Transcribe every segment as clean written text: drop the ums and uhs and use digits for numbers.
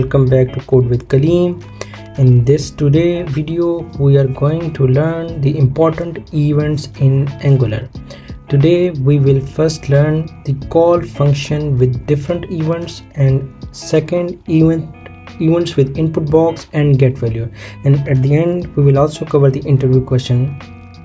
welcome back to Code with Kaleem. In this today video we are going to learn the important events in Angular. Today we will first learn the call function with different events, and second events with input box and get value, and at the end we will also cover the interview question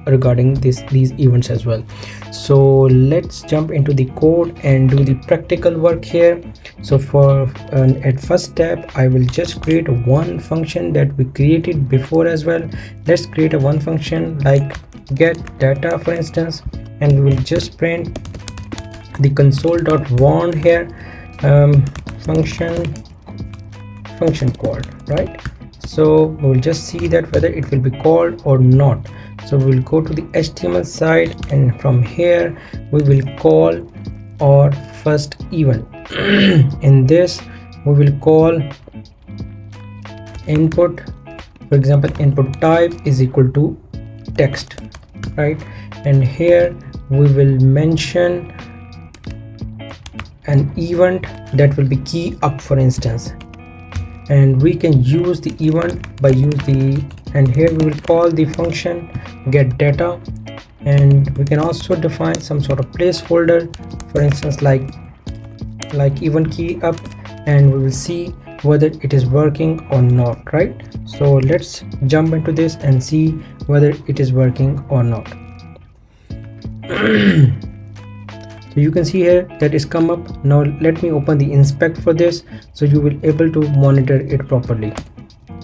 regarding these events as well. So let's jump into the code and do the practical work here. So for at first step I will just create one function that we created before as well. Let's create a one function like get data, for instance, and we will just print the console.warn here, function called, right? So we'll just see that whether it will be called or not. So we'll go to the HTML side, and from here we will call our first event. In this we will call input, for example input type is equal to text, right? And here we will mention an event that will be KEYUP, for instance, and we can use the event by and here we will call the function get data, and we can also define some sort of placeholder, for instance like event KEYUP, and we will see whether it is working or not, right? So let's jump into this and see whether it is working or not. So you can see here that is come up. Now let me open the inspect for this, so you will able to monitor it properly,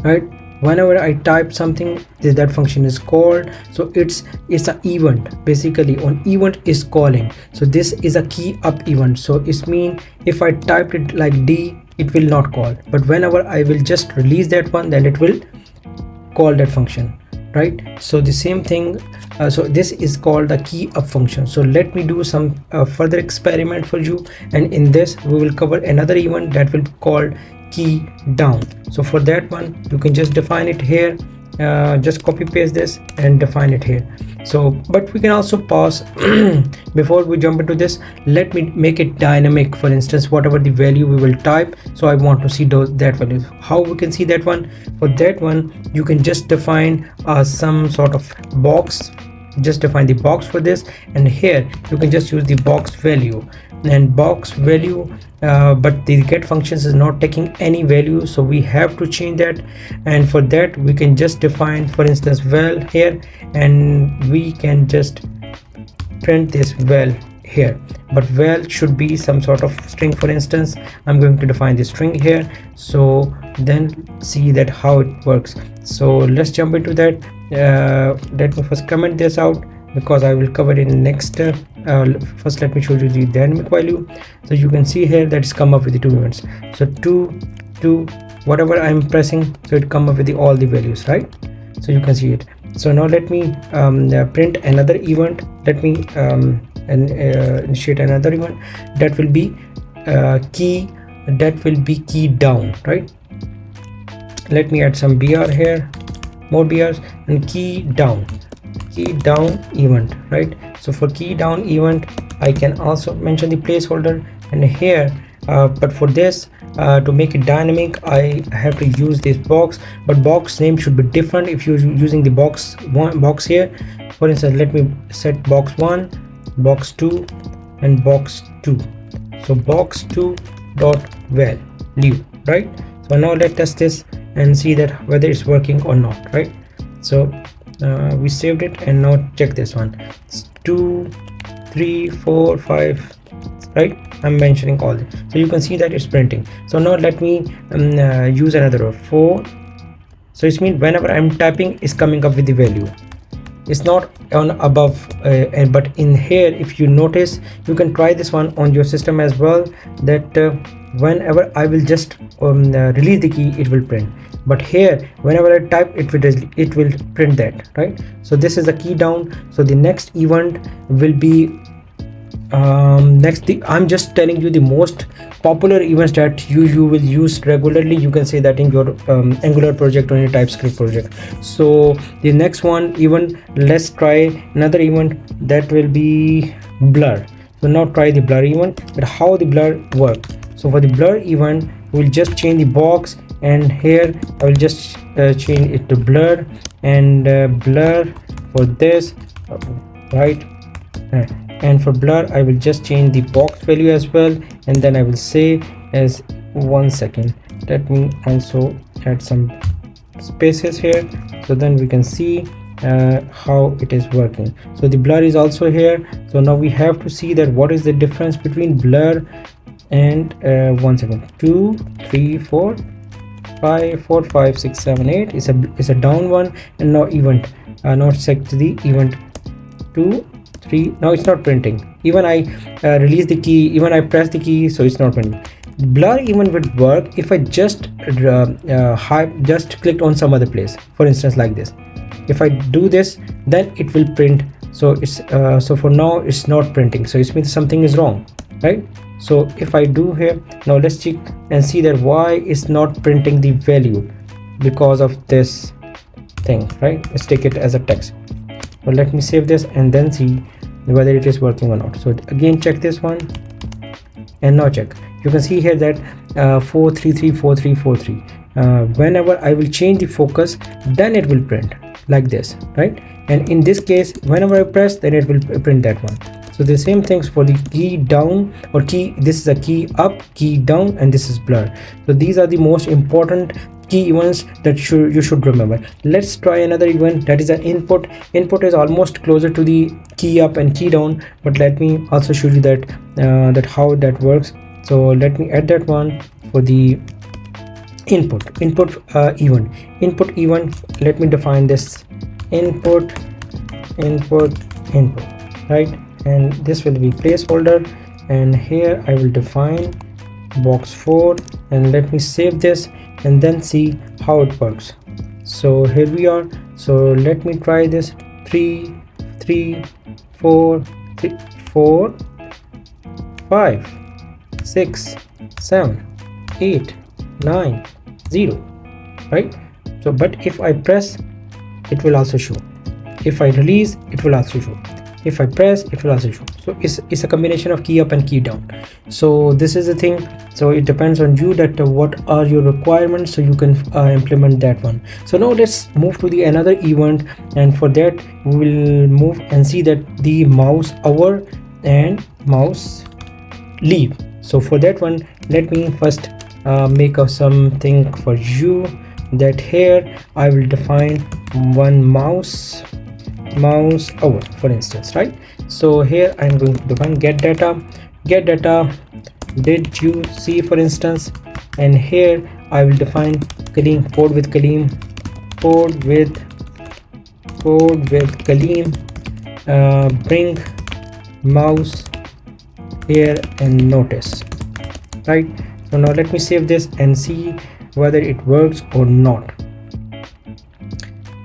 right? Whenever I type something, that function is called, so it's an event. Basically on event is calling, so this is a KEYUP event. So it's mean if I typed it like D, it will not call, but whenever I will just release that one, then it will call that function, right? So the same thing, so this is called the KEYUP function. So let me do some further experiment for you, and in this we will cover another event that will be called KEYDOWN. So for that one you can just define it here, just copy paste this and define it here. So but we can also pause before we jump into this. Let me make it dynamic. For instance, whatever the value we will type, so I want to see that value. How we can see that one? For that one you can just define some sort of box. Just define the box for this, and here you can just use the box value and box value, but the get functions is not taking any value, so we have to change that. And for that we can just define, for instance, val here, and we can just print this val here, but val should be some sort of string. For instance, I'm going to define the string here, so then see that how it works. So let's jump into that. Let me first comment this out because I will cover it in next. First let me show you the dynamic value. So you can see here that it's come up with the two events. So 2 whatever I'm pressing, so it come up with all the values, right? So you can see it. So now let me print another event. Let me initiate another event that will be KEYDOWN, right? Let me add some br here, more brs, and KEYDOWN event, right? So for KEYDOWN event I can also mention the placeholder, and here but for this to make it dynamic I have to use this box, but box name should be different if you're using the box here. For instance, let me set box 1, box 2, and box 2. So box 2 dot value, right? So now let's test this and see that whether it's working or not, right? So we saved it, and now check this one. It's 2 3 4 5, right? I'm mentioning all this, so you can see that it's printing. So now let me use another 4. So it means whenever I'm typing, it's coming up with the value. It's not on above, but in here if you notice, you can try this one on your system as well, that whenever I will just release the key, it will print, but here whenever I type, it will print that, right? So this is a KEYDOWN. So the next event will be I'm just telling you the most popular events that you will use regularly. You can say that in your Angular project or your TypeScript project. So the next one event, let's try another event that will be blur. So now try the blur event, but how the blur work. So for the blur event, we'll just change the box and here I will just change it to blur, and blur for this, right? And for blur I will just change the box value as well, and then I will say as 1 second, let me also add some spaces here, so then we can see how it is working. So the blur is also here. So now we have to see that what is the difference between blur and 1 second, 2 3 4 5 4 5 6 7 8 is a down one, and now event, now check the event 2 3. Now it's not printing, even I release the key, even I press the key, so it's not printing. Blur even would work if I just just clicked on some other place, for instance like this. If I do this, then it will print. So it's so for now it's not printing, so it means something is wrong, right? So if I do here, now let's check and see that why it's not printing the value, because of this thing, right? Let's take it as a text. Well, let me save this and then see whether it is working or not. So again check this one, and now check. You can see here that 4334343. Whenever I will change the focus, then it will print like this, right? And in this case, whenever I press, then it will print that one. So the same things for the key down or key, this is a key up, key down, and this is blur. So these are the most important key events that you should remember. Let's try another event, that is an input. Input is almost closer to the key up and key down, but let me also show you that how that works. So let me add that one for the input event. Let me define this input, right? And this will be placeholder, and here I will define box 4, and let me save this and then see how it works. So here we are. So let me try this. 3 3 4 3 4 5 6 7 8 9 0, right? So but if I press, it will also show. If I release, it will also show. If I press, it will also show. So it's a combination of key up and key down. So this is the thing. So it depends on you that what are your requirements, so you can implement that one. So now let's move to the another event, and for that we will move and see that the mouse hour and mouse leave. So for that one, let me first make up something for you, that here I will define one mouse hour, for instance, right? So here I'm going to define get data did you see, for instance, and here I will define Kaleem, code with Kaleem, bring mouse here and notice, right? So now let me save this and see whether it works or not.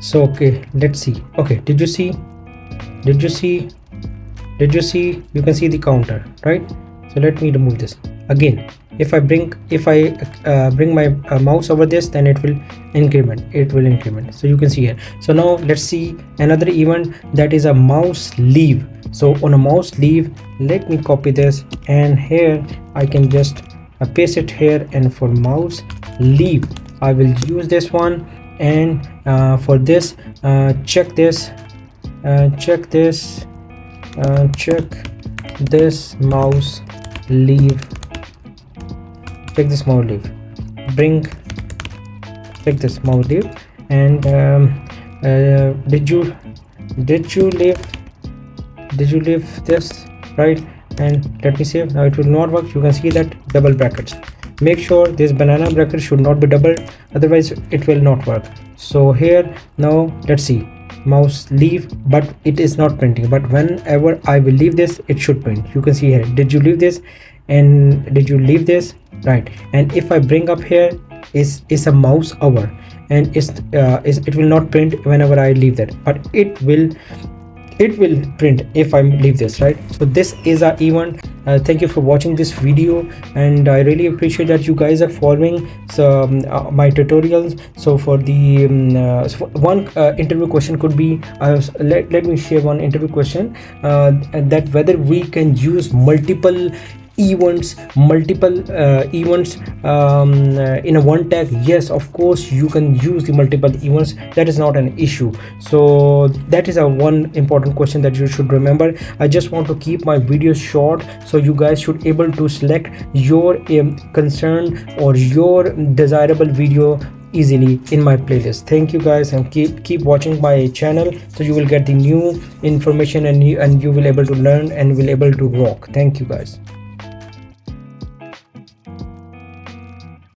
So okay, let's see. Okay, did you see? You can see the counter, right? So let me remove this again. If I bring my mouse over this, then it will increment. So you can see here. So now let's see another event, that is a mouse leave. So on a mouse leave, let me copy this, and here I can just paste it here, and for mouse leave I will use this one. And for this, check this mouse leave. Check this mouse leave. Check this mouse leave. And did you leave this, right? And let me save. Now it will not work. You can see that double brackets. Make sure this banana bracket should not be doubled, otherwise it will not work. So here now let's see, mouse leave, but it is not printing. But whenever I will leave this, it should print. You can see here, did you leave this and did you leave this, right? And if I bring up here, is a mouse hour, and it will not print whenever I leave that, but it will print if I leave this, right? So this is our event. Thank you for watching this video, and I really appreciate that you guys are following my tutorials. So for the one interview question could be, let me share one interview question, that whether we can use multiple events, multiple events in a one tag, yes, of course you can use the multiple events. That is not an issue. So that is a one important question that you should remember. I just want to keep my videos short, so you guys should able to select your concern or your desirable video easily in my playlist. Thank you guys, and keep watching my channel, so you will get the new information, and you will able to learn and will able to rock. Thank you guys.